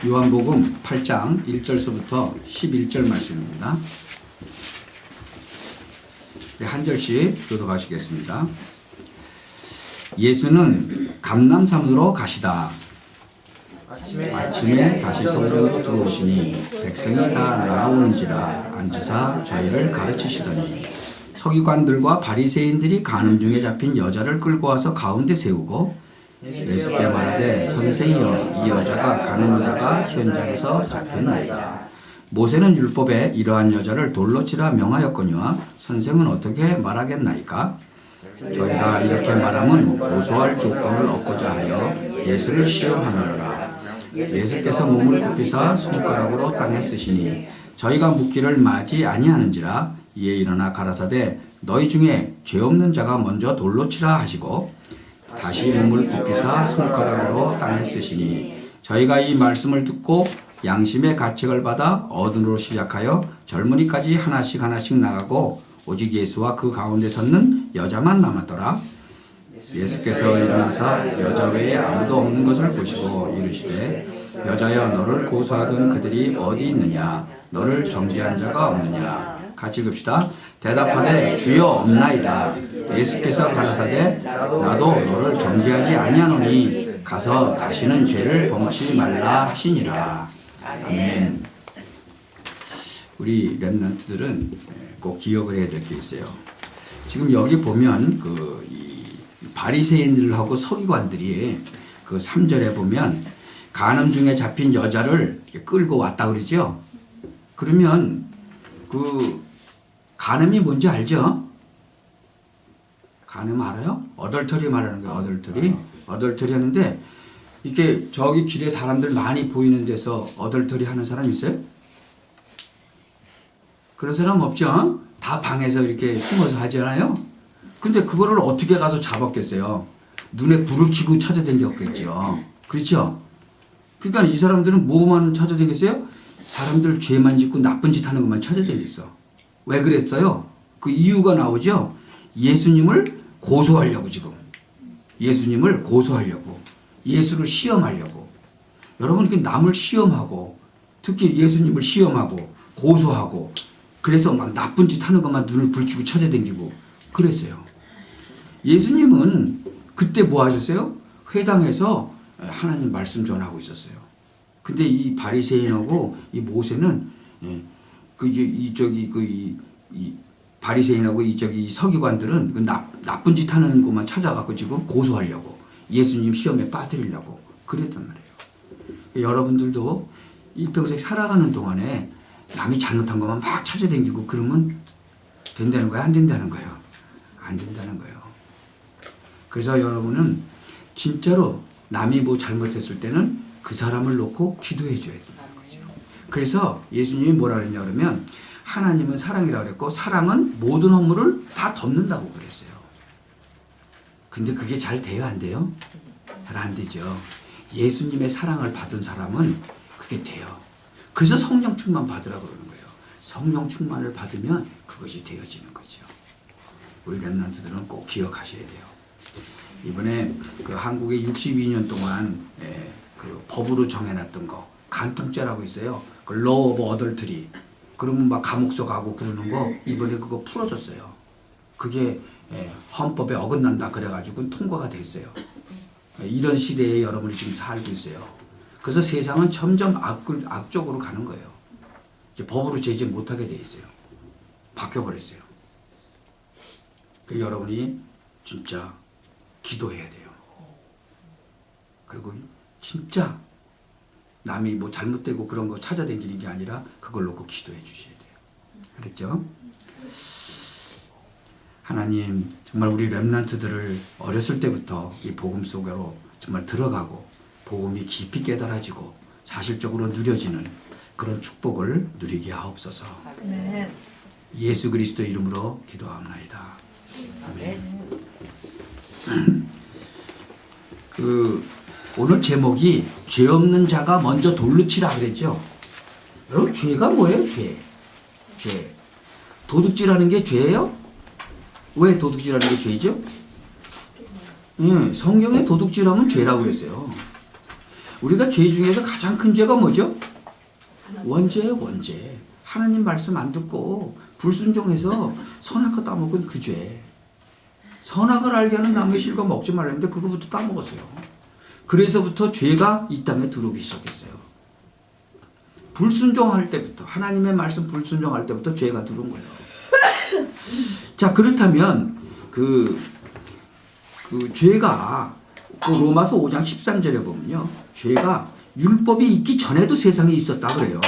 요한복음 8장 1절서부터 11절 말씀입니다. 한 절씩 교독하시겠습니다. 예수는 감람산으로 가시다. 아침에 다시 성전으로 들어오시니 백성이 다 나오는지라 앉으사 저희를 가르치시더니 서기관들과 바리새인들이 가늠 중에 잡힌 여자를 끌고 와서 가운데 세우고 예수께 말하되 선생이여 이 여자가 가늠하다가 현장에서 잡혔나이다. 모세는 율법에 이러한 여자를 돌로 치라 명하였거니와 선생은 어떻게 말하겠나이까? 저희가 이렇게 말하면 고소할 조건을 얻고자 하여 예수를 시험하느라. 예수께서 몸을 굽히사 손가락으로 땅에 쓰시니 저희가 묻기를 마지 아니하는지라. 이에 일어나 가라사대 너희 중에 죄 없는 자가 먼저 돌로 치라 하시고 다시 몸을 굽히사 손가락으로 땅에 쓰시니 저희가 이 말씀을 듣고 양심의 가책을 받아 어른으로 시작하여 젊은이까지 하나씩 나가고 오직 예수와 그 가운데 섰는 여자만 남았더라. 예수께서 일어나사 여자 외에 아무도 없는 것을 보시고 이르시되 여자여 너를 고소하던 그들이 어디 있느냐? 너를 정죄한 자가 없느냐? 같이 읍시다. 대답하되 주여 없나이다. 예수께서 가라사대 나도 너를 정죄하지 아니하노니 가서 다시는 죄를 범치 말라 하시니라. 아멘. 우리 렘넌트들은 꼭 기억을 해야 될 게 있어요. 지금 여기 보면 이 바리새인들하고 서기관들이 그 3절에 보면 간음 중에 잡힌 여자를 끌고 왔다 그러죠. 그러면 그 간음이 뭔지 알죠? 간음 알아요? 어덜터리 말하는 거예요. 어덜터리 하는데 이렇게 저기 길에 사람들 많이 보이는 데서 어덜터리 하는 사람 있어요? 그런 사람 없죠? 다 방에서 이렇게 숨어서 하잖아요. 근데 그거를 어떻게 가서 잡았겠어요? 눈에 불을 켜고 찾아다녔겠죠. 그렇죠? 그러니까 이 사람들은 뭐만 찾아다녔어요? 사람들 죄만 짓고 나쁜 짓 하는 것만 찾아다녔어. 왜 그랬어요? 그 이유가 나오죠? 예수님을 고소하려고 지금. 예수님을 고소하려고. 예수를 시험하려고. 여러분 이렇게 남을 시험하고 특히 예수님을 시험하고 고소하고 그래서 막 나쁜 짓 하는 것만 눈을 붉히고 찾아다니고 그랬어요. 예수님은 그때 뭐 하셨어요? 회당에서 하나님 말씀 전하고 있었어요. 근데 이 바리새인하고 이 모세는 바리새인하고 이쪽이 서기관들은 그 나쁜 짓 하는 것만 찾아가고 지금 고소하려고 예수님 시험에 빠뜨리려고 그랬단 말이에요. 여러분들도 일평생 살아가는 동안에 남이 잘못한 것만 막 찾아다니고 그러면 된다는 거예요? 안 된다는 거예요? 안 된다는 거예요. 그래서 여러분은 진짜로 남이 뭐 잘못했을 때는 그 사람을 놓고 기도해 줘야 된다는 거죠. 그래서 예수님이 뭐라 그랬냐 그러면 하나님은 사랑이라고 그랬고 사랑은 모든 허물을 다 덮는다고 그랬어요. 근데 그게 잘 돼요? 안 돼요? 잘 안 되죠. 예수님의 사랑을 받은 사람은 그게 돼요. 그래서 성령 충만 받으라고 그러는 거예요. 성령 충만을 받으면 그것이 되어지는 거죠. 우리 렘넌트들은 꼭 기억하셔야 돼요. 이번에 그 한국에 62년 동안 그 법으로 정해놨던 거 간통죄라고 있어요. 그 law of adultery. 그러면 막 감옥서 가고 그러는 거 이번에 그거 풀어줬어요. 그게 헌법에 어긋난다 그래가지고 통과가 됐어요. 이런 시대에 여러분이 지금 살고 있어요. 그래서 세상은 점점 악쪽으로 가는 거예요. 이제 법으로 제재 못하게 돼 있어요. 바뀌어버렸어요. 그래서 여러분이 진짜 기도해야 돼요. 그리고 진짜 남이 뭐 잘못되고 그런 거 찾아다니는 게 아니라 그걸 놓고 기도해 주셔야 돼요. 그랬죠? 하나님 정말 우리 렘넌트들을 어렸을 때부터 이 복음 속으로 정말 들어가고 복음이 깊이 깨달아지고 사실적으로 누려지는 그런 축복을 누리게 하옵소서. 아멘. 예수 그리스도 이름으로 기도합나이다. 아멘. 오늘 제목이 죄 없는 자가 먼저 돌로 치라 그랬죠. 여러분 죄가 뭐예요? 죄. 도둑질하는 게 죄예요? 왜 도둑질하는 게 죄죠? 성경에 도둑질하면 죄라고 했어요. 우리가 죄 중에서 가장 큰 죄가 뭐죠? 원죄예요, 원죄. 하나님 말씀 안 듣고 불순종해서 선악과 따먹은 그 죄. 선악을 알게 하는 나무의 실과 먹지 말라는데 그거부터 따먹었어요. 그래서부터 죄가 이 땅에 들어오기 시작했어요. 불순종할 때부터, 하나님의 말씀 불순종할 때부터 죄가 들어온 거예요. 자, 그렇다면 그 죄가 그 로마서 5장 13절에 보면요, 죄가 율법이 있기 전에도 세상에 있었다 그래요.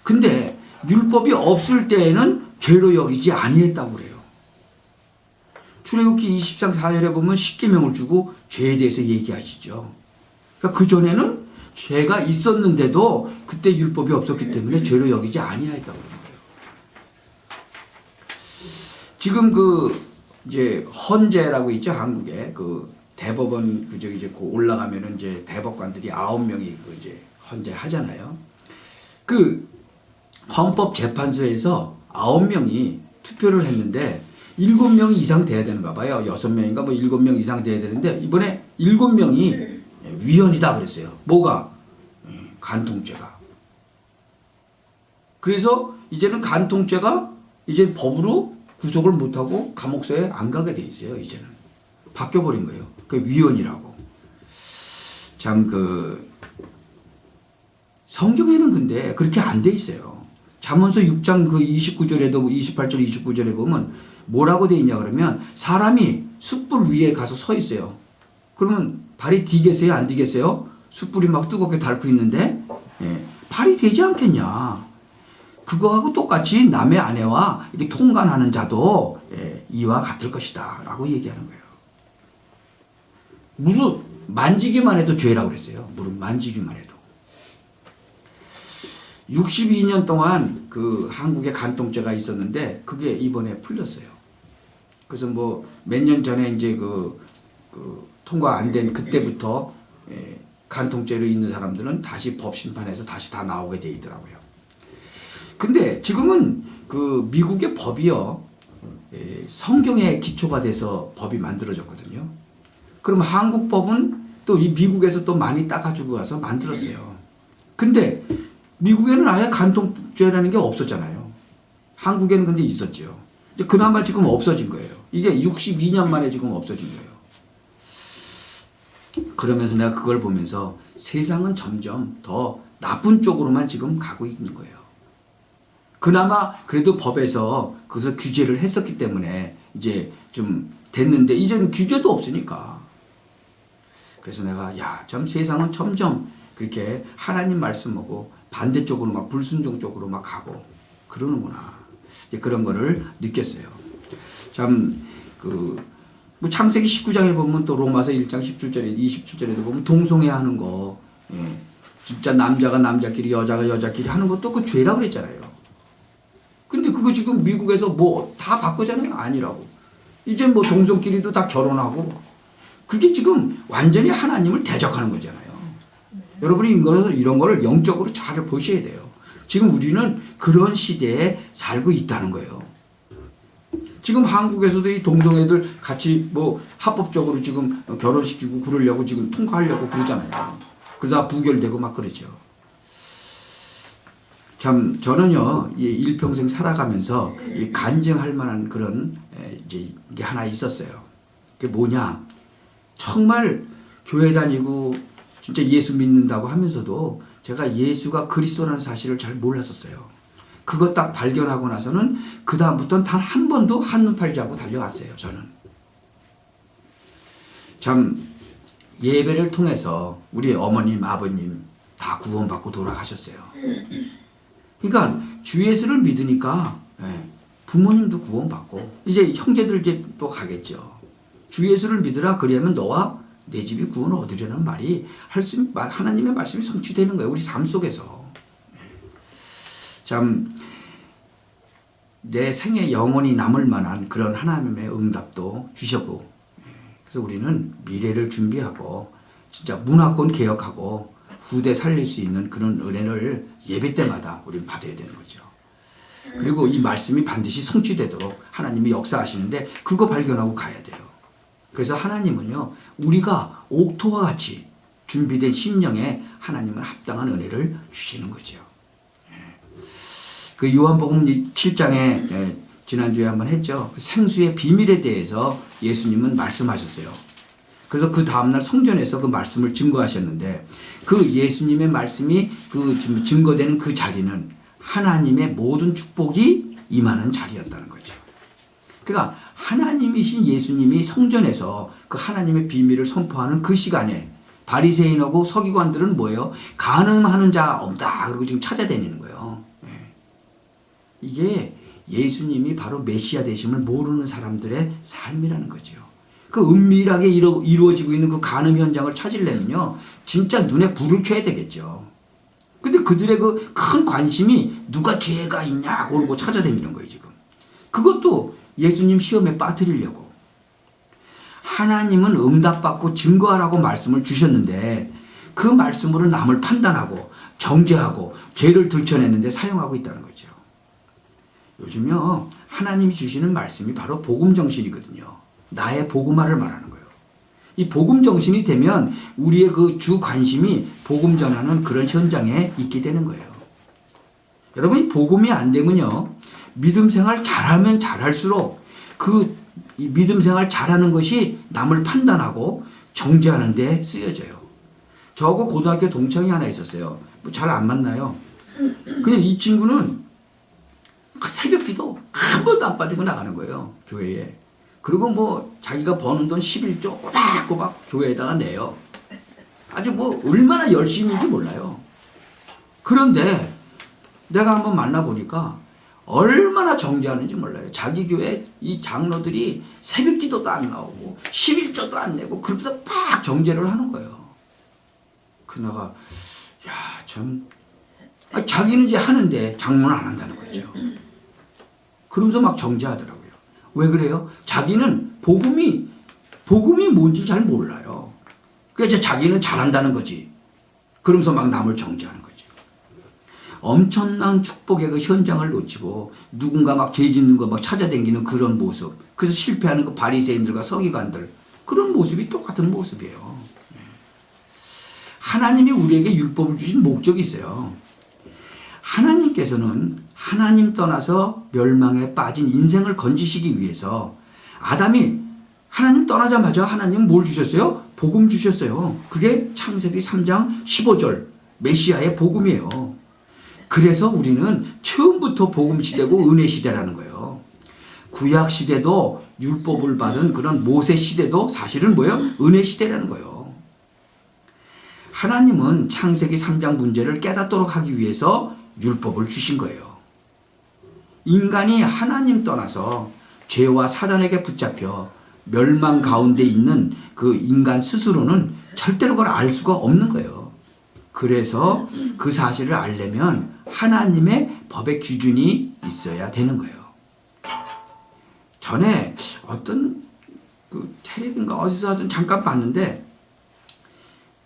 근데 율법이 없을 때에는 죄로 여기지 아니했다고 그래요. 출애굽기 20장 4절에 보면 십계명을 주고 죄에 대해서 얘기하시죠. 그러니까 그 전에는 죄가 있었는데도 그때 율법이 없었기 때문에 죄로 여기지 아니하였다고 그러는 거예요. 지금 이제 헌재라고 있죠, 한국에. 대법원 이제 올라가면은 이제 대법관들이 9명이 이제 헌재 하잖아요. 헌법재판소에서 9명이 투표를 했는데 7명 이상 돼야 되는가 봐요. 6명인가 7명 이상 돼야 되는데 이번에 7명이 위헌이다 그랬어요. 뭐가? 간통죄가. 그래서 이제는 간통죄가 이제 법으로 구속을 못하고 감옥소에 안 가게 돼 있어요. 이제는 바뀌어버린 거예요. 그 위헌이라고. 참 성경에는 근데 그렇게 안 돼 있어요. 잠언서 6장 29절에도 28절 29절에 보면 뭐라고 돼 있냐 그러면 사람이 숯불 위에 가서 서 있어요. 그러면 발이 디겠어요? 안 디겠어요? 숯불이 막 뜨겁게 달고 있는데 발이 되지 않겠냐. 그거하고 똑같이 남의 아내와 이렇게 통간하는 자도 이와 같을 것이다 라고 얘기하는 거예요. 무릎 만지기만 해도 죄라고 그랬어요. 무릎 만지기만 해도. 62년 동안 한국에 간통죄가 있었는데 그게 이번에 풀렸어요. 그래서 몇 년 전에 이제 통과 안 된 그때부터 간통죄로 있는 사람들은 다시 법 심판에서 다시 다 나오게 돼 있더라고요. 근데 지금은 미국의 법이요, 성경에 기초가 돼서 법이 만들어졌거든요. 그럼 한국 법은 또 이 미국에서 또 많이 따가지고 와서 만들었어요. 근데 미국에는 아예 간통죄라는 게 없었잖아요. 한국에는 근데 있었죠. 그나마 지금 없어진 거예요. 이게 62년 만에 지금 없어진 거예요. 그러면서 내가 그걸 보면서 세상은 점점 더 나쁜 쪽으로만 지금 가고 있는 거예요. 그나마 그래도 법에서 그것을 규제를 했었기 때문에 이제 좀 됐는데 이제는 규제도 없으니까. 그래서 내가 참 세상은 점점 그렇게 하나님 말씀하고 반대쪽으로 막 불순종 쪽으로 막 가고 그러는구나. 이제 그런 거를 느꼈어요. 참 창세기 19장에 보면 또 로마서 1장 10절에 27절에도 보면 동성애 하는 거, 진짜 남자가 남자끼리 여자가 여자끼리 하는 것도 그 죄라고 그랬잖아요. 근데 그거 지금 미국에서 다 바꾸잖아요. 아니라고. 이제 동성끼리도 다 결혼하고 그게 지금 완전히 하나님을 대적하는 거잖아요. 여러분이 이런 거를 영적으로 잘 보셔야 돼요. 지금 우리는 그런 시대에 살고 있다는 거예요. 지금 한국에서도 이 동성애들 같이 합법적으로 지금 결혼시키고 그러려고 지금 통과하려고 그러잖아요. 그러다 부결되고 막 그러죠. 참 저는요, 일평생 살아가면서 간증할 만한 그런 이제 게 하나 있었어요. 그게 뭐냐? 정말 교회 다니고 진짜 예수 믿는다고 하면서도 제가 예수가 그리스도라는 사실을 잘 몰랐었어요. 그거 딱 발견하고 나서는 그 다음부터는 단 한 번도 한눈 팔지 않고 달려갔어요. 저는 참 예배를 통해서 우리 어머님, 아버님 다 구원받고 돌아가셨어요. 그러니까 주 예수를 믿으니까 부모님도 구원받고 이제 형제들 이제 또 가겠죠. 주 예수를 믿으라 그리하면 너와 내 집이 구원을 얻으려는 말이 하나님의 말씀이 성취되는 거예요. 우리 삶 속에서. 참 내 생에 영원히 남을 만한 그런 하나님의 응답도 주셨고, 그래서 우리는 미래를 준비하고 진짜 문화권 개혁하고 후대 살릴 수 있는 그런 은혜를 예배 때마다 우리는 받아야 되는 거죠. 그리고 이 말씀이 반드시 성취되도록 하나님이 역사하시는데 그거 발견하고 가야 돼요. 그래서 하나님은요, 우리가 옥토와 같이 준비된 심령에 하나님은 합당한 은혜를 주시는 거죠. 그 요한복음 7장에 지난주에 한번 했죠. 그 생수의 비밀에 대해서 예수님은 말씀하셨어요. 그래서 그 다음날 성전에서 그 말씀을 증거하셨는데 그 예수님의 말씀이 그 증거되는 그 자리는 하나님의 모든 축복이 임하는 자리였다는 거죠. 그러니까 하나님이신 예수님이 성전에서 그 하나님의 비밀을 선포하는 그 시간에 바리새인하고 서기관들은 뭐예요? 간음하는 자 없다 그러고 지금 찾아다니는 거예요. 이게 예수님이 바로 메시아 되심을 모르는 사람들의 삶이라는 거죠. 그 은밀하게 이루어지고 있는 그 간음 현장을 찾으려면요, 진짜 눈에 불을 켜야 되겠죠. 근데 그들의 그 큰 관심이 누가 죄가 있냐 그러고 찾아다니는 거예요, 지금. 그것도 예수님 시험에 빠뜨리려고. 하나님은 응답받고 증거하라고 말씀을 주셨는데 그 말씀으로 남을 판단하고 정죄하고 죄를 들춰내는데 사용하고 있다는 거죠. 요즘요, 하나님이 주시는 말씀이 바로 복음 정신이거든요. 나의 복음화를 말하는 거예요. 이 복음 정신이 되면 우리의 그 주 관심이 복음 전하는 그런 현장에 있게 되는 거예요. 여러분, 이 복음이 안 되면요, 믿음 생활 잘하면 잘할수록 이 믿음 생활 잘하는 것이 남을 판단하고 정죄하는 데 쓰여져요. 저하고 고등학교 동창이 하나 있었어요. 뭐 잘 안 만나요. 근데 이 친구는 새벽 기도 한 번도 안 빠지고 나가는 거예요, 교회에. 그리고 뭐 자기가 버는 돈 11조 꼬박꼬박 교회에다가 내요. 아주 뭐 얼마나 열심인지 몰라요. 그런데 내가 한번 만나보니까 얼마나 정죄하는지 몰라요. 자기 교회 이 장로들이 새벽 기도도 안 나오고 11조도 안 내고 그러면서 막 정죄를 하는 거예요. 그 내가 참 자기는 이제 하는데 장로는 안 한다는 거죠. 그러면서 막 정죄하더라고요. 왜 그래요? 자기는 복음이 뭔지 잘 몰라요. 그래서 자기는 잘한다는 거지. 그러면서 막 남을 정죄하는 거죠. 엄청난 축복의 그 현장을 놓치고 누군가 막 죄 짓는 거 막 찾아다니는 그런 모습. 그래서 실패하는 그 바리새인들과 서기관들. 그런 모습이 똑같은 모습이에요. 하나님이 우리에게 율법을 주신 목적이 있어요. 하나님께서는 하나님 떠나서 멸망에 빠진 인생을 건지시기 위해서 아담이 하나님 떠나자마자 하나님 뭘 주셨어요? 복음 주셨어요. 그게 창세기 3장 15절 메시아의 복음이에요. 그래서 우리는 처음부터 복음 시대고 은혜 시대라는 거예요. 구약 시대도 율법을 받은 그런 모세 시대도 사실은 뭐예요? 은혜 시대라는 거예요. 하나님은 창세기 3장 문제를 깨닫도록 하기 위해서 율법을 주신 거예요. 인간이 하나님 떠나서 죄와 사단에게 붙잡혀 멸망 가운데 있는 그 인간 스스로는 절대로 그걸 알 수가 없는 거예요. 그래서 그 사실을 알려면 하나님의 법의 기준이 있어야 되는 거예요. 전에 어떤 그 텔레비인가 어디서 하든 잠깐 봤는데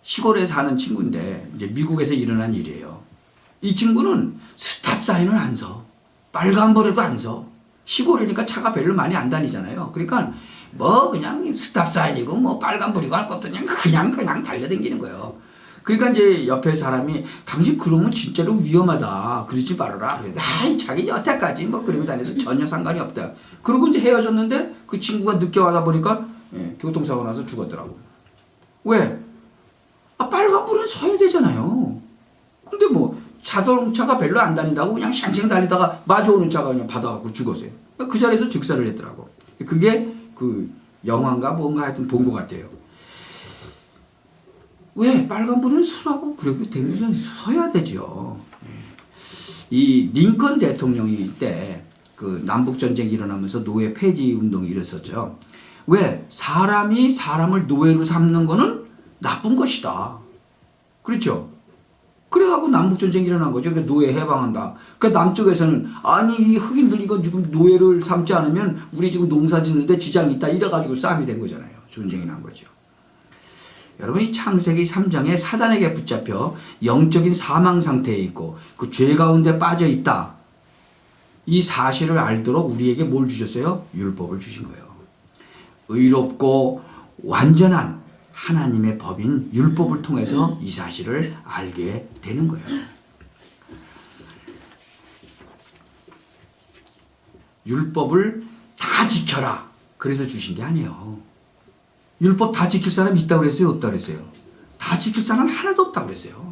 시골에 사는 친구인데 이제 미국에서 일어난 일이에요. 이 친구는 스탑사인을 안 서. 빨간불에도 안 서. 시골이니까 차가 별로 많이 안 다니잖아요. 그러니까 뭐 그냥 스탑사인이고 뭐 빨간불이고 할 것도 그냥 달려다니는 거예요. 그러니까 이제 옆에 사람이 당신 그러면 진짜로 위험하다. 그러지 말아라. 그랬는데 아이 자기 여태까지 뭐 그러고 다녀서 전혀 상관이 없다. 그러고 이제 헤어졌는데 그 친구가 늦게 와다 보니까 교통사고 나서 죽었더라고. 왜? 빨간불은 서야 되잖아요. 근데 뭐 자동차가 별로 안 다닌다고 그냥 샹샹 달리다가 마주오는 차가 그냥 받아갖고 죽었어요. 그 자리에서 즉사를 했더라고. 그게 그 영화인가 뭔가 하여튼 본 것 같아요. 왜? 빨간불은 서라고 그렇게 되면 서야 되죠. 이 링컨 대통령이 때 그 남북전쟁이 일어나면서 노예 폐지 운동이 일었었죠. 왜? 사람이 사람을 노예로 삼는 거는 나쁜 것이다. 그렇죠? 그래갖고 남북전쟁이 일어난 거죠. 노예 해방한다. 그러니까 남쪽에서는 아니 이 흑인들 이거 지금 노예를 삼지 않으면 우리 지금 농사 짓는데 지장이 있다. 이래가지고 싸움이 된 거잖아요. 전쟁이 난 거죠. 여러분 이 창세기 3장에 사단에게 붙잡혀 영적인 사망 상태에 있고 그 죄 가운데 빠져 있다. 이 사실을 알도록 우리에게 뭘 주셨어요? 율법을 주신 거예요. 의롭고 완전한 하나님의 법인 율법을 통해서 이 사실을 알게 되는 거예요. 율법을 다 지켜라. 그래서 주신 게 아니에요. 율법 다 지킬 사람 있다고 그랬어요? 없다고 그랬어요? 다 지킬 사람 하나도 없다고 그랬어요.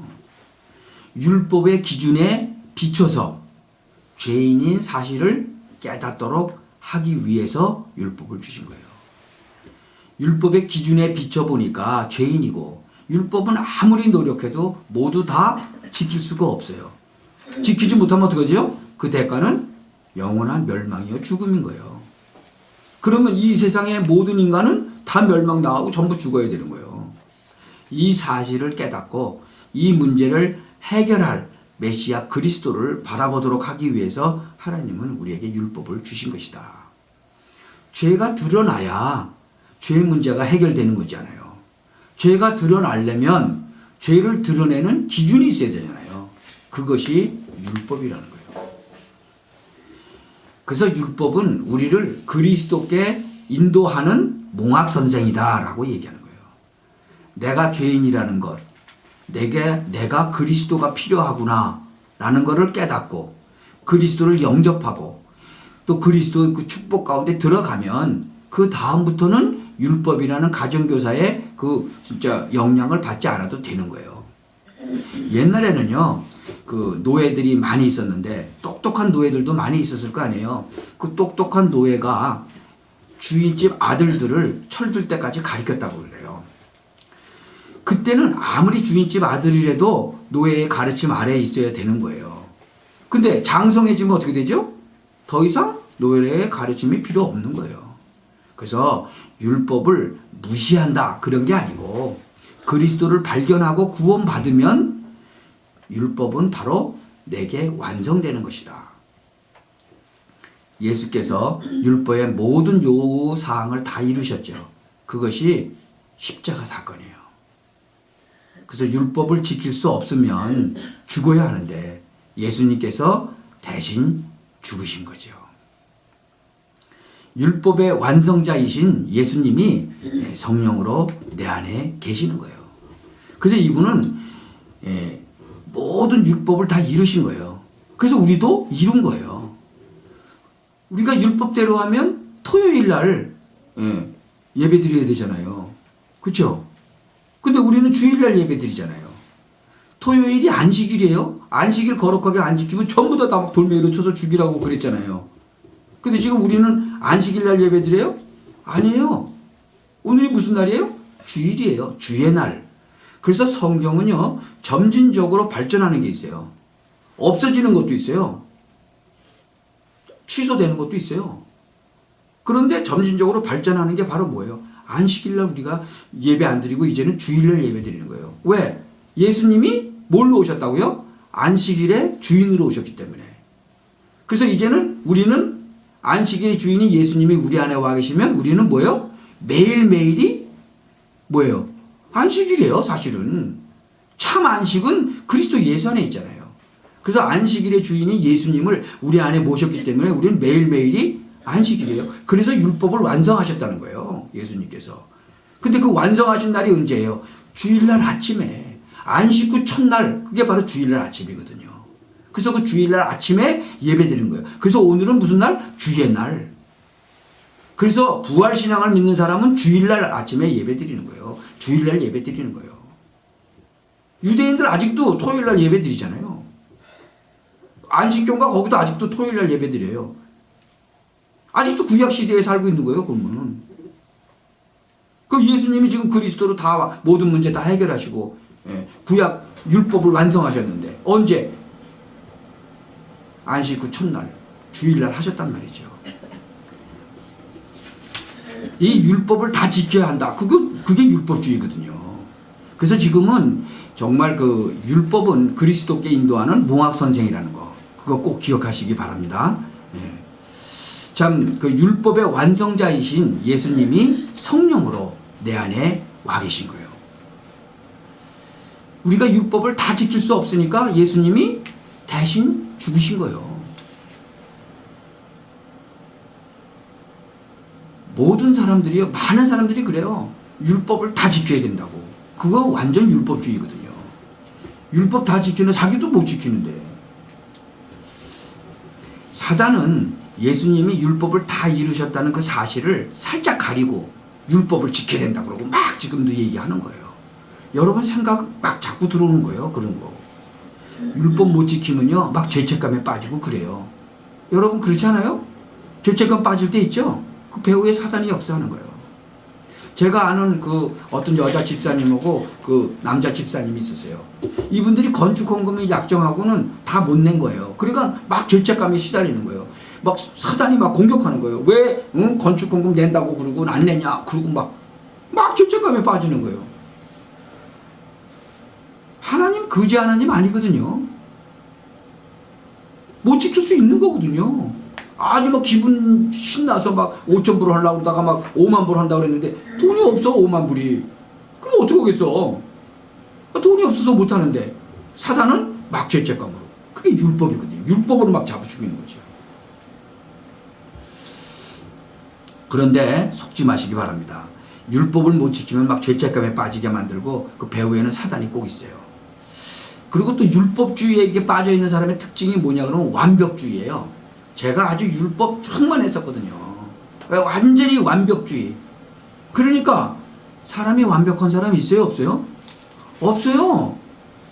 율법의 기준에 비춰서 죄인인 사실을 깨닫도록 하기 위해서 율법을 주신 거예요. 율법의 기준에 비춰보니까 죄인이고, 율법은 아무리 노력해도 모두 다 지킬 수가 없어요. 지키지 못하면 어떡하죠? 그 대가는 영원한 멸망이요 죽음인 거예요. 그러면 이 세상의 모든 인간은 다 멸망당하고 전부 죽어야 되는 거예요. 이 사실을 깨닫고 이 문제를 해결할 메시아 그리스도를 바라보도록 하기 위해서 하나님은 우리에게 율법을 주신 것이다. 죄가 드러나야 죄 문제가 해결되는 거잖아요. 죄가 드러나려면 죄를 드러내는 기준이 있어야 되잖아요. 그것이 율법이라는 거예요. 그래서 율법은 우리를 그리스도께 인도하는 몽학선생이다라고 얘기하는 거예요. 내가 죄인이라는 것, 내가 그리스도가 필요하구나 라는 것을 깨닫고 그리스도를 영접하고 또 그리스도의 그 축복 가운데 들어가면 그 다음부터는 율법이라는 가정교사의 그 진짜 영향을 받지 않아도 되는 거예요. 옛날에는요, 그 노예들이 많이 있었는데 똑똑한 노예들도 많이 있었을 거 아니에요. 그 똑똑한 노예가 주인집 아들들을 철들 때까지 가르쳤다고 그래요. 그때는 아무리 주인집 아들이라도 노예의 가르침 아래에 있어야 되는 거예요. 근데 장성해지면 어떻게 되죠? 더 이상 노예의 가르침이 필요 없는 거예요. 그래서 율법을 무시한다 그런 게 아니고 그리스도를 발견하고 구원받으면 율법은 바로 내게 완성되는 것이다. 예수께서 율법의 모든 요구사항을 다 이루셨죠. 그것이 십자가 사건이에요. 그래서 율법을 지킬 수 없으면 죽어야 하는데 예수님께서 대신 죽으신 거죠. 율법의 완성자이신 예수님이 성령으로 내 안에 계시는 거예요. 그래서 이분은 모든 율법을 다 이루신 거예요. 그래서 우리도 이룬 거예요. 우리가 율법대로 하면 토요일 날 예배 드려야 되잖아요. 그렇죠? 근데 우리는 주일날 예배 드리잖아요. 토요일이 안식일이에요. 안식일 거룩하게 안 지키면 전부 다 돌멩이로 쳐서 죽이라고 그랬잖아요. 근데 지금 우리는 안식일날 예배 드려요? 아니에요. 오늘이 무슨 날이에요? 주일이에요. 주의 날. 그래서 성경은요, 점진적으로 발전하는 게 있어요. 없어지는 것도 있어요. 취소되는 것도 있어요. 그런데 점진적으로 발전하는 게 바로 뭐예요? 안식일날 우리가 예배 안 드리고 이제는 주일날 예배 드리는 거예요. 왜? 예수님이 뭘로 오셨다고요? 안식일의 주인으로 오셨기 때문에. 그래서 이제는 우리는 안식일의 주인이 예수님이 우리 안에 와 계시면 우리는 뭐예요? 매일매일이 뭐예요? 안식일이에요, 사실은. 참 안식은 그리스도 예수 안에 있잖아요. 그래서 안식일의 주인이 예수님을 우리 안에 모셨기 때문에 우리는 매일매일이 안식일이에요. 그래서 율법을 완성하셨다는 거예요, 예수님께서. 근데 그 완성하신 날이 언제예요? 주일날 아침에. 안식 후 첫날, 그게 바로 주일날 아침이거든요. 그래서 그 주일날 아침에 예배 드리는 거예요. 그래서 오늘은 무슨 날? 주의 날. 그래서 부활신앙을 믿는 사람은 주일날 아침에 예배 드리는 거예요. 주일날 예배 드리는 거예요. 유대인들 아직도 토요일날 예배 드리잖아요. 안식교가 거기도 아직도 토요일날 예배 드려요. 아직도 구약시대에 살고 있는 거예요, 그러면은. 그 예수님이 지금 그리스도로 다 모든 문제 다 해결하시고, 구약 율법을 완성하셨는데, 언제? 안식 후 첫날, 주일날 하셨단 말이죠. 이 율법을 다 지켜야 한다. 그게 율법주의거든요. 그래서 지금은 정말 그 율법은 그리스도께 인도하는 몽학선생이라는 거. 그거 꼭 기억하시기 바랍니다. 참, 그 율법의 완성자이신 예수님이 성령으로 내 안에 와 계신 거예요. 우리가 율법을 다 지킬 수 없으니까 예수님이 대신 죽으신 거예요. 모든 사람들이요, 많은 사람들이 그래요. 율법을 다 지켜야 된다고. 그거 완전 율법주의거든요. 율법 다 지키는 자기도 못 지키는데. 사단은 예수님이 율법을 다 이루셨다는 그 사실을 살짝 가리고 율법을 지켜야 된다 그러고 막 지금도 얘기하는 거예요. 여러분 생각 막 자꾸 들어오는 거예요. 그런 거. 율법 못 지키면요 막 죄책감에 빠지고 그래요. 여러분 그렇지 않아요? 죄책감 빠질 때 있죠? 그 배후에 사단이 역사하는 거예요. 제가 아는 그 어떤 여자 집사님하고 그 남자 집사님이 있었어요. 이분들이 건축헌금이 약정하고는 다 못 낸 거예요. 그러니까 막 죄책감에 시달리는 거예요. 막 사단이 막 공격하는 거예요. 왜 건축헌금 낸다고 그러고 안 내냐? 그러고 막 죄책감에 빠지는 거예요. 하나님 거지 하나님 아니거든요. 못 지킬 수 있는 거거든요. 아주 막 기분 신나서 막 5,000불 하려고 그러다가 막 5만 불 한다고 그랬는데 돈이 없어 5만 불이. 그럼 어떻게 하겠어? 돈이 없어서 못 하는데 사단은 막 죄책감으로. 그게 율법이거든요. 율법으로 막 잡아죽이는 거죠. 그런데 속지 마시기 바랍니다. 율법을 못 지키면 막 죄책감에 빠지게 만들고 그 배후에는 사단이 꼭 있어요. 그리고 또 율법주의에 빠져 있는 사람의 특징이 뭐냐 그러면 완벽주의예요. 제가 아주 율법 충만했었거든요. 완전히 완벽주의. 그러니까 사람이 완벽한 사람이 있어요? 없어요? 없어요.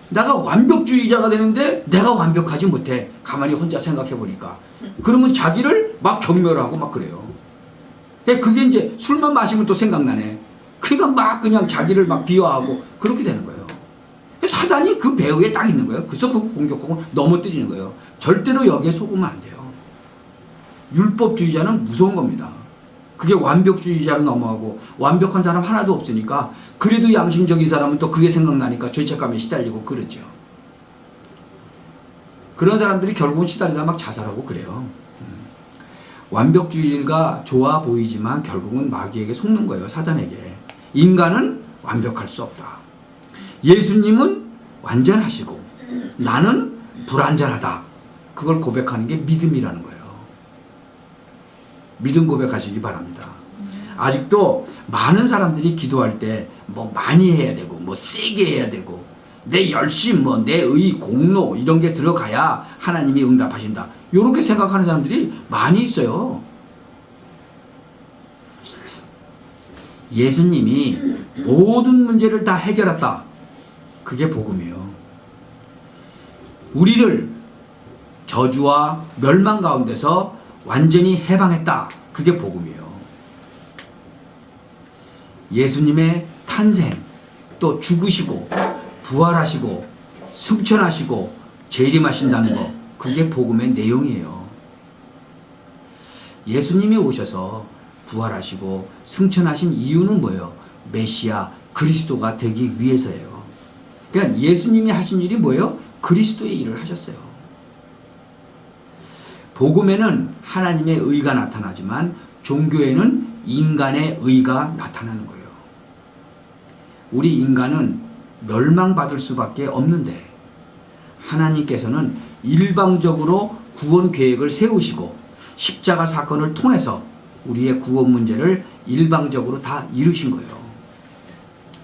내가 완벽주의자가 되는데 내가 완벽하지 못해. 가만히 혼자 생각해 보니까. 그러면 자기를 막 경멸하고 막 그래요. 그게 이제 술만 마시면 또 생각나네. 그러니까 막 그냥 자기를 막 비하하고 그렇게 되는 거예요. 사단이 그 배후에 딱 있는 거예요. 그래서 그 공격하고 넘어뜨리는 거예요. 절대로 여기에 속으면 안 돼요. 율법주의자는 무서운 겁니다. 그게 완벽주의자로 넘어가고 완벽한 사람 하나도 없으니까 그래도 양심적인 사람은 또 그게 생각나니까 죄책감에 시달리고 그러죠. 그런 사람들이 결국은 시달리다 막 자살하고 그래요. 완벽주의가 좋아 보이지만 결국은 마귀에게 속는 거예요. 사단에게. 인간은 완벽할 수 없다. 예수님은 완전하시고 나는 불완전하다. 그걸 고백하는 게 믿음이라는 거예요. 믿음 고백하시기 바랍니다. 아직도 많은 사람들이 기도할 때 뭐 많이 해야 되고 뭐 세게 해야 되고 내 열심 뭐 내 의 공로 이런 게 들어가야 하나님이 응답하신다. 이렇게 생각하는 사람들이 많이 있어요. 예수님이 모든 문제를 다 해결했다. 그게 복음이에요. 우리를 저주와 멸망 가운데서 완전히 해방했다. 그게 복음이에요. 예수님의 탄생, 또 죽으시고 부활하시고 승천하시고 재림하신다는 거, 그게 복음의 내용이에요. 예수님이 오셔서 부활하시고 승천하신 이유는 뭐예요? 메시아 그리스도가 되기 위해서예요. 그러니까 예수님이 하신 일이 뭐예요? 그리스도의 일을 하셨어요. 복음에는 하나님의 의가 나타나지만 종교에는 인간의 의가 나타나는 거예요. 우리 인간은 멸망받을 수밖에 없는데 하나님께서는 일방적으로 구원 계획을 세우시고 십자가 사건을 통해서 우리의 구원 문제를 일방적으로 다 이루신 거예요.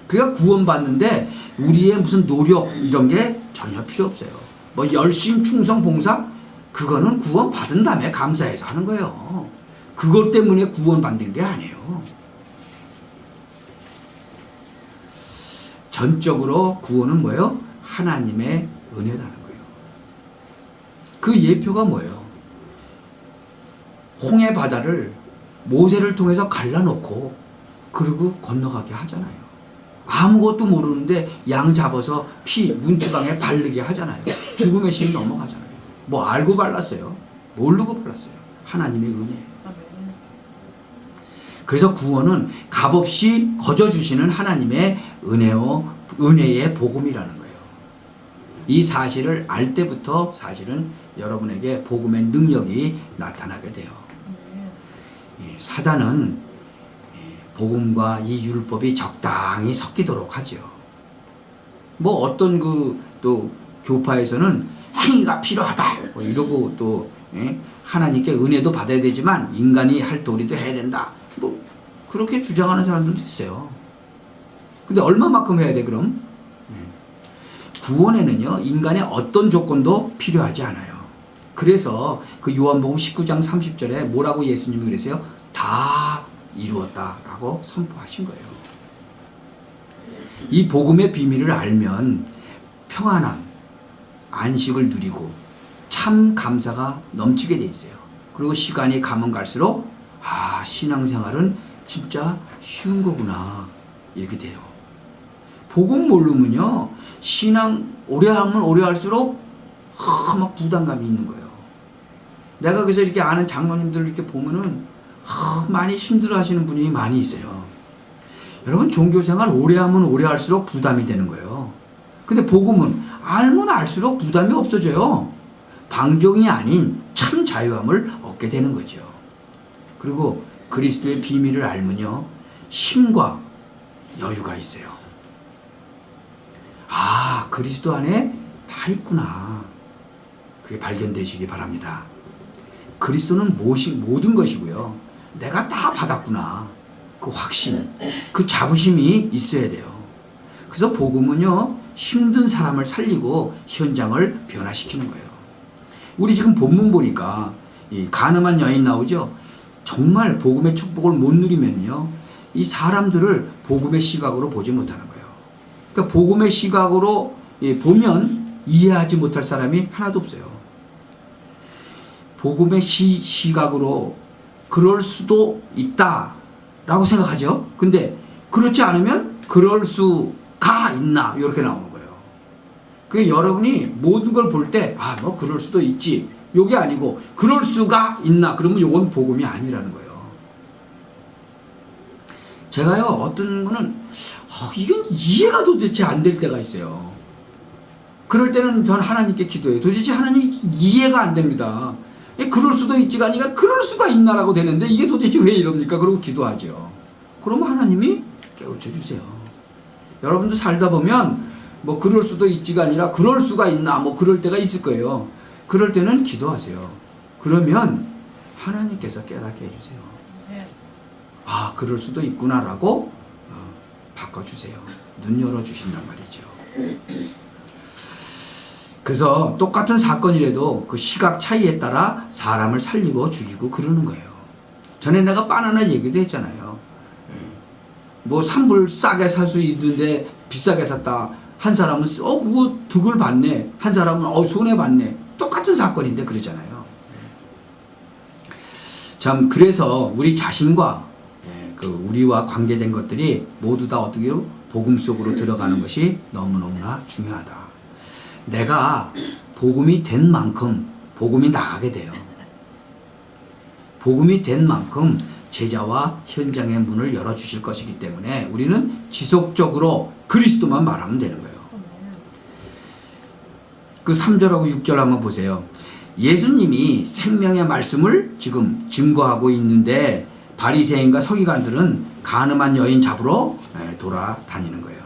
그러니까 구원받는데 우리의 무슨 노력 이런 게 전혀 필요 없어요. 뭐 열심 충성 봉사 그거는 구원받은 다음에 감사해서 하는 거예요. 그것 때문에 구원받는 게 아니에요. 전적으로 구원은 뭐예요? 하나님의 은혜라는 거예요. 그 예표가 뭐예요? 홍해 바다를 모세를 통해서 갈라놓고 그리고 건너가게 하잖아요. 아무것도 모르는데 양 잡아서 피 문지방에 바르게 하잖아요. 죽음의 신 넘어가잖아요. 뭐 알고 발랐어요? 모르고 발랐어요. 하나님의 은혜. 그래서 구원은 값없이 거저주시는 하나님의 은혜의 복음이라는 거예요. 이 사실을 알 때부터 사실은 여러분에게 복음의 능력이 나타나게 돼요. 사단은 복음과 이 율법이 적당히 섞이도록 하죠. 뭐 어떤 또 교파에서는 행위가 필요하다 뭐 이러고 또 하나님께 은혜도 받아야 되지만 인간이 할 도리도 해야 된다. 뭐 그렇게 주장하는 사람들도 있어요. 근데 얼마만큼 해야 돼 그럼? 구원에는요 인간의 어떤 조건도 필요하지 않아요. 그래서 그 요한복음 19장 30절에 뭐라고 예수님이 그랬어요? 다 이루었다라고 선포하신 거예요. 이 복음의 비밀을 알면 평안함, 안식을 누리고 참 감사가 넘치게 돼 있어요. 그리고 시간이 가면 갈수록 아 신앙생활은 진짜 쉬운 거구나 이렇게 돼요. 복음 모르면요 신앙 오래 하면 오래 할수록 막 부담감이 있는 거예요. 내가 그래서 이렇게 아는 장로님들 이렇게 보면은 많이 힘들어 하시는 분이 많이 있어요. 여러분 종교생활 오래 하면 오래 할수록 부담이 되는 거예요. 근데 복음은 알면 알수록 부담이 없어져요. 방종이 아닌 참 자유함을 얻게 되는 거죠. 그리고 그리스도의 비밀을 알면요 힘과 여유가 있어요. 아 그리스도 안에 다 있구나. 그게 발견되시기 바랍니다. 그리스도는 모든 것이고요. 내가 다 받았구나. 그 확신, 그 자부심이 있어야 돼요. 그래서 복음은요 힘든 사람을 살리고 현장을 변화시키는 거예요. 우리 지금 본문 보니까 이 가늠한 여인 나오죠. 정말 복음의 축복을 못 누리면요 이 사람들을 복음의 시각으로 보지 못하는 거예요. 그러니까 복음의 시각으로 보면 이해하지 못할 사람이 하나도 없어요. 복음의 시각으로 그럴 수도 있다라고 생각하죠. 근데 그렇지 않으면 그럴 수가 있나 이렇게 나오는 거예요. 그러니까 여러분이 모든 걸 볼 때 아 뭐 그럴 수도 있지 요게 아니고 그럴 수가 있나 그러면 요건 복음이 아니라는 거예요. 제가요 어떤 거는 이건 이해가 도대체 안 될 때가 있어요. 그럴 때는 전 하나님께 기도해요. 도대체 하나님이 이해가 안 됩니다. 그럴 수도 있지가 아니라 그럴 수가 있나라고 되는데 이게 도대체 왜 이럽니까? 그러고 기도하죠. 그러면 하나님이 깨우쳐 주세요. 여러분도 살다 보면 뭐 그럴 수도 있지가 아니라 그럴 수가 있나 뭐 그럴 때가 있을 거예요. 그럴 때는 기도하세요. 그러면 하나님께서 깨닫게 해주세요. 아 그럴 수도 있구나라고 바꿔주세요. 눈 열어주신단 말이죠. 그래서 똑같은 사건이라도 그 시각 차이에 따라 사람을 살리고 죽이고 그러는 거예요. 전에 내가 바나나 얘기도 했잖아요. 뭐 산불 싸게 살 수 있는데 비싸게 샀다. 한 사람은 그거 득을 받네. 한 사람은 손해 받네. 똑같은 사건인데 그러잖아요. 참 그래서 우리 자신과 그 우리와 관계된 것들이 모두 다 어떻게 복음 속으로 들어가는 것이 너무너무나 중요하다. 내가 복음이 된 만큼 복음이 나가게 돼요. 복음이 된 만큼 제자와 현장의 문을 열어주실 것이기 때문에 우리는 지속적으로 그리스도만 말하면 되는 거예요. 그 3절하고 6절 한번 보세요. 예수님이 생명의 말씀을 지금 증거하고 있는데 바리새인과 서기관들은 간음한 여인 잡으러 돌아다니는 거예요.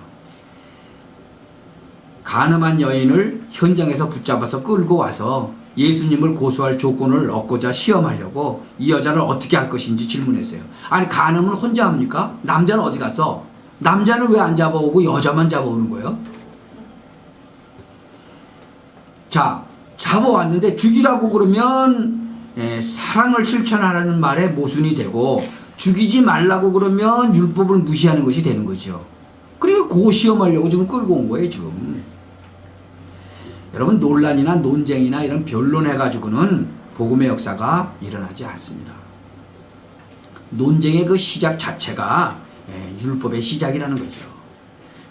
간음한 여인을 현장에서 붙잡아서 끌고 와서 예수님을 고소할 조건을 얻고자 시험하려고 이 여자를 어떻게 할 것인지 질문했어요. 아니 간음을 혼자 합니까? 남자는 어디 갔어? 남자는 왜 안 잡아오고 여자만 잡아오는 거예요? 자, 잡아왔는데 죽이라고 그러면 사랑을 실천하라는 말에 모순이 되고 죽이지 말라고 그러면 율법을 무시하는 것이 되는 거죠. 그러니까 그거 시험하려고 지금 끌고 온 거예요 지금. 여러분 논란이나 논쟁이나 이런 변론해가지고는 복음의 역사가 일어나지 않습니다. 논쟁의 그 시작 자체가 율법의 시작이라는 거죠.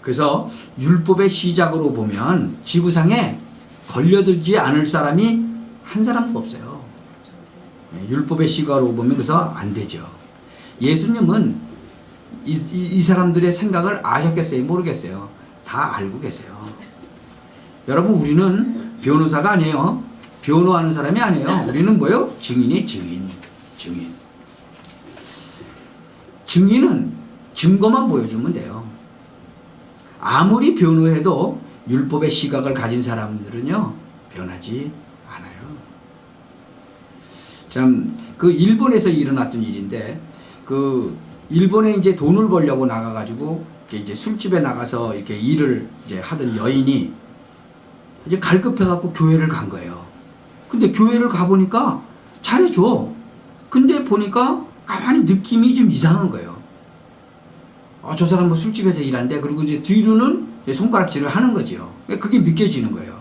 그래서 율법의 시작으로 보면 지구상에 걸려들지 않을 사람이 한 사람도 없어요. 율법의 시각으로 보면 그래서 안 되죠. 예수님은 이 사람들의 생각을 아셨겠어요? 모르겠어요. 다 알고 계세요. 여러분 우리는 변호사가 아니에요. 변호하는 사람이 아니에요. 우리는 뭐예요? 증인이 증인. 증인은 증거만 보여주면 돼요. 아무리 변호해도 율법의 시각을 가진 사람들은요 변하지 않아요. 참 그 일본에서 일어났던 일인데 그 일본에 이제 돈을 벌려고 나가가지고 이제 술집에 나가서 이렇게 일을 이제 하던 여인이 이제 갈급해갖고 교회를 간 거예요. 근데 교회를 가보니까 잘해줘. 근데 보니까 가만히 느낌이 좀 이상한 거예요. 저 사람 뭐 술집에서 일한대. 그리고 이제 뒤로는 손가락질을 하는 거죠. 그게 느껴지는 거예요.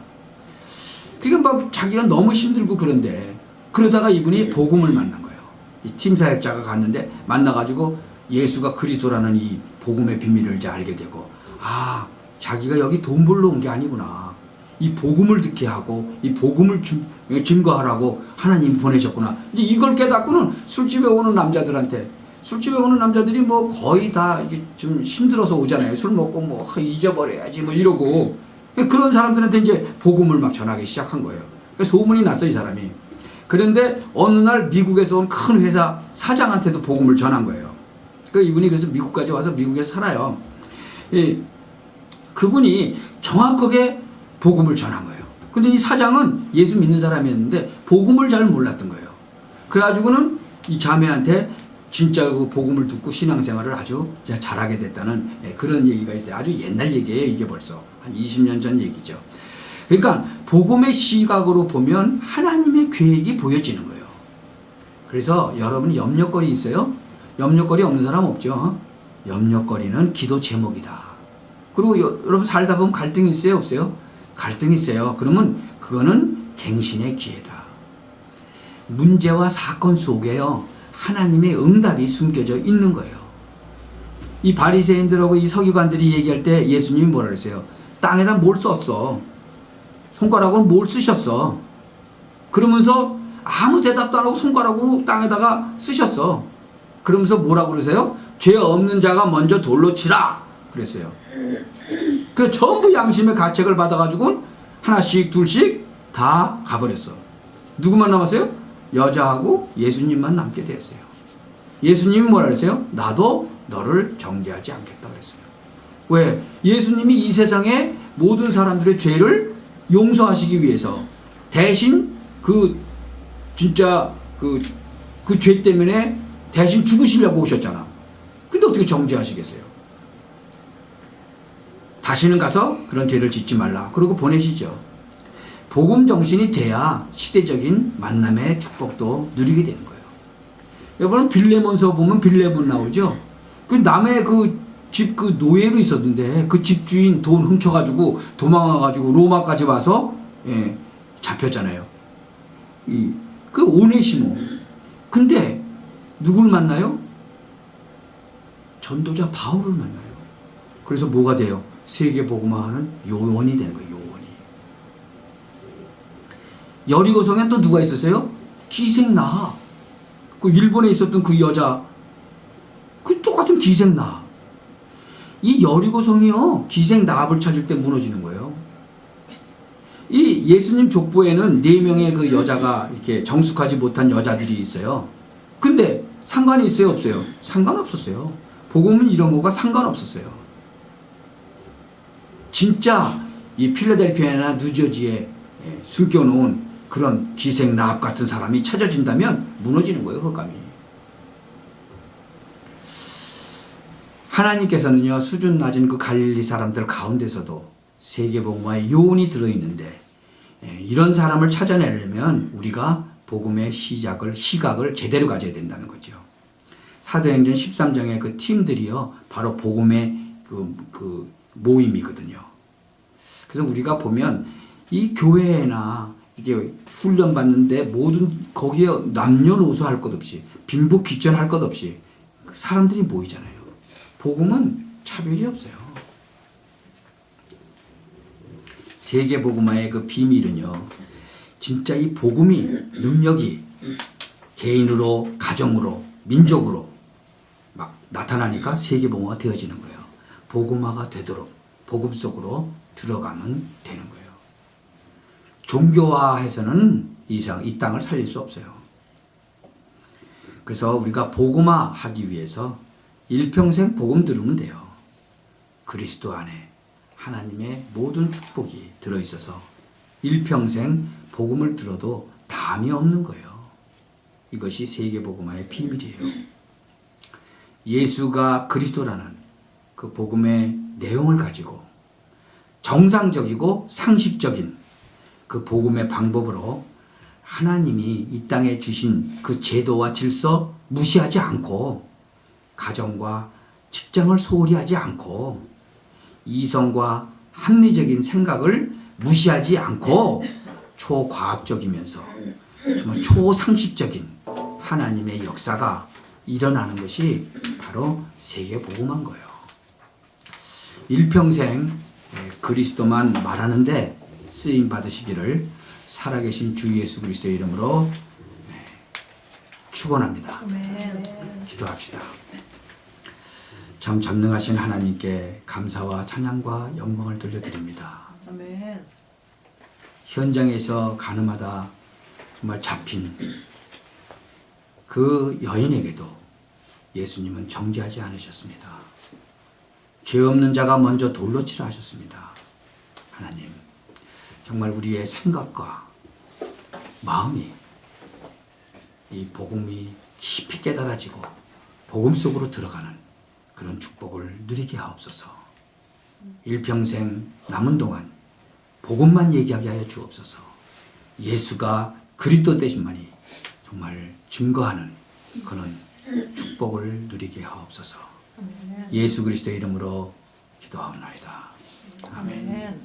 그러니까 막 자기가 너무 힘들고 그런데 그러다가 이분이 복음을 만난 거예요. 이 팀 사역자가 갔는데 만나가지고 예수가 그리스도라는 이 복음의 비밀을 이제 알게 되고, 자기가 여기 돈 벌러 온 게 아니구나. 이 복음을 듣게 하고 이 복음을 증거하라고 하나님이 보내셨구나. 이제 이걸 깨닫고는 술집에 오는 남자들이 뭐 거의 다 이게 좀 힘들어서 오잖아요. 술 먹고 뭐 잊어버려야지 뭐 이러고, 그런 사람들한테 이제 복음을 막 전하기 시작한 거예요. 소문이 났어요, 이 사람이. 그런데 어느 날 미국에서 온 큰 회사 사장한테도 복음을 전한 거예요. 이분이 그래서 미국까지 와서 미국에서 살아요. 그분이 정확하게 복음을 전한 거예요. 근데 이 사장은 예수 믿는 사람이었는데 복음을 잘 몰랐던 거예요. 그래가지고는 이 자매한테 진짜 그 복음을 듣고 신앙생활을 아주 잘하게 됐다는 그런 얘기가 있어요. 아주 옛날 얘기예요. 이게 벌써 한 20년 전 얘기죠. 그러니까 복음의 시각으로 보면 하나님의 계획이 보여지는 거예요. 그래서 여러분이 염려거리 있어요? 염려거리 없는 사람 없죠? 염려거리는 기도 제목이다. 그리고 여러분 살다 보면 갈등이 있어요? 없어요? 갈등이 있어요. 그러면 그거는 갱신의 기회다. 문제와 사건 속에요, 하나님의 응답이 숨겨져 있는 거예요. 이 바리새인들하고 이 서기관들이 얘기할 때 예수님이 뭐라 그랬어요? 땅에다 뭘 썼어? 손가락으로 뭘 쓰셨어? 그러면서 아무 대답도 안 하고 손가락으로 땅에다가 쓰셨어. 그러면서 뭐라고 그러세요? 죄 없는 자가 먼저 돌로 치라 그랬어요. 그 전부 양심의 가책을 받아가지고 하나씩 둘씩 다 가버렸어. 누구만 남았어요? 여자하고 예수님만 남게 됐어요. 예수님이 뭐라 그랬어요? 나도 너를 정죄하지 않겠다 그랬어요. 왜? 예수님이 이 세상의 모든 사람들의 죄를 용서하시기 위해서 대신 진짜 그 죄 때문에 대신 죽으시려고 오셨잖아. 근데 어떻게 정죄하시겠어요? 다시는 가서 그런 죄를 짓지 말라. 그러고 보내시죠. 복음 정신이 돼야 시대적인 만남의 축복도 누리게 되는 거예요. 여러분 빌레몬서 보면 빌레몬 나오죠. 그 남의 집 노예로 있었는데 그 집주인 돈 훔쳐가지고 도망와가지고 로마까지 와서 잡혔잖아요. 그 오네시모. 근데 누굴 만나요? 전도자 바울을 만나요. 그래서 뭐가 돼요? 세계복음화하는 요원이 되는 거예요. 요원이. 여리고성에 또 누가 있었어요? 기생나하. 그 일본에 있었던 그 여자, 그 똑같은 기생나하. 이 여리고성이요, 기생나합을 찾을 때 무너지는 거예요. 이 예수님 족보에는 4명의 그 여자가 이렇게 정숙하지 못한 여자들이 있어요. 근데 상관이 있어요, 없어요? 상관없었어요. 복음은 이런 거가 상관없었어요. 진짜 이 필라델피아나 뉴저지에 숨겨놓은 그런 기생나합 같은 사람이 찾아진다면 무너지는 거예요, 흑감이. 하나님께서는요, 수준 낮은 그 갈릴리 사람들 가운데서도 세계복음화의 요원이 들어있는데, 이런 사람을 찾아내려면 우리가 복음의 시각을 제대로 가져야 된다는 거죠. 사도행전 13장의 그 팀들이요, 바로 복음의 그 모임이거든요. 그래서 우리가 보면 이 교회나 이게 훈련 받는데 모든 거기에 남녀노소 할 것 없이 빈부 귀천 할 것 없이 사람들이 모이잖아요. 복음은 차별이 없어요. 세계 복음화의 그 비밀은요, 진짜 이 복음이 능력이 개인으로, 가정으로, 민족으로 막 나타나니까 세계 복음화가 되어지는 거예요. 복음화가 되도록 복음 속으로 들어가면 되는 거예요. 종교화해서는 이 땅을 살릴 수 없어요. 그래서 우리가 복음화하기 위해서 일평생 복음 들으면 돼요. 그리스도 안에 하나님의 모든 축복이 들어있어서 일평생 복음을 들어도 담이 없는 거예요. 이것이 세계복음화의 비밀이에요. 예수가 그리스도라는 그 복음의 내용을 가지고 정상적이고 상식적인 그 복음의 방법으로 하나님이 이 땅에 주신 그 제도와 질서 무시하지 않고 가정과 직장을 소홀히 하지 않고 이성과 합리적인 생각을 무시하지 않고 초과학적이면서 정말 초상식적인 하나님의 역사가 일어나는 것이 바로 세계복음화인 거예요. 일평생 그리스도만 말하는데 쓰임 받으시기를 살아계신 주 예수 그리스도의 이름으로 축원합니다. 기도합시다. 참 전능하신 하나님께 감사와 찬양과 영광을 돌려드립니다. 아멘. 현장에서 가늠하다 정말 잡힌 그 여인에게도 예수님은 정죄하지 않으셨습니다. 죄 없는 자가 먼저 돌로 치라 하셨습니다. 하나님, 정말 우리의 생각과 마음이 이 복음이 깊이 깨달아지고 복음 속으로 들어가는 그런 축복을 누리게 하옵소서. 일평생 남은 동안 복음만 얘기하게 하여 주옵소서. 예수가 그리스도 되심만이 정말 증거하는 그런 축복을 누리게 하옵소서. 예수 그리스도의 이름으로 기도하옵나이다. 아멘.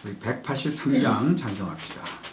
우리 183장 찬송합시다.